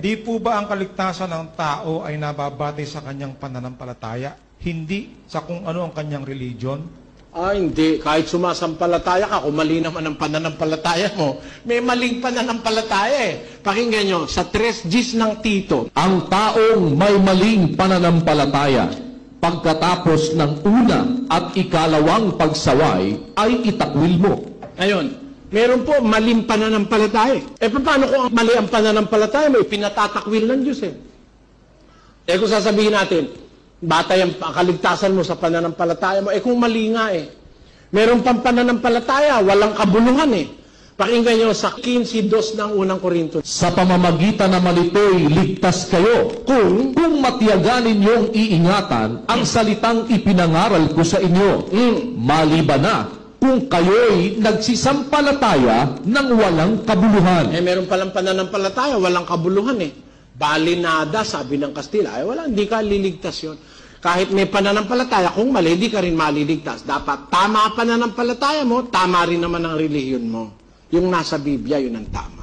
Di po ba ang kaligtasan ng tao ay nababatay sa kanyang pananampalataya? Hindi sa kung ano ang kanyang religion? Hindi. Kahit sumasampalataya ka, kung mali naman ang pananampalataya mo, may maling pananampalataya eh. Pakinggan nyo, sa 3 Gs ng Tito, Ang taong may maling pananampalataya, pagkatapos ng una at ikalawang pagsaway, ay itakwil mo. ayun, meron po maling pananampalataya. Paano kung mali ang pananampalataya mo? Pinatatakwil ng Diyos eh. Kung sasabihin natin, batay ang kaligtasan mo sa pananampalataya mo, kung mali nga eh. Meron pang pananampalataya, walang kabuluhan eh. Pakinggan nyo sa 15:2 ng unang Korinto. Sa pamamagitan naman ito'y ligtas kayo, kung matiyaga ninyong iingatan ang salitang ipinangaral ko sa inyo, maliban na kung kayo'y nagsisampalataya ng walang kabuluhan. Meron palang pananampalataya, walang kabuluhan eh. Balinada, sabi ng Kastila. Wala, hindi ka liligtas yun. Kahit may pananampalataya, kung mali, hindi ka rin maliligtas. Dapat tama pananampalataya mo, tama rin naman ang relihiyon mo. Yung nasa Biblia, yun ang tama.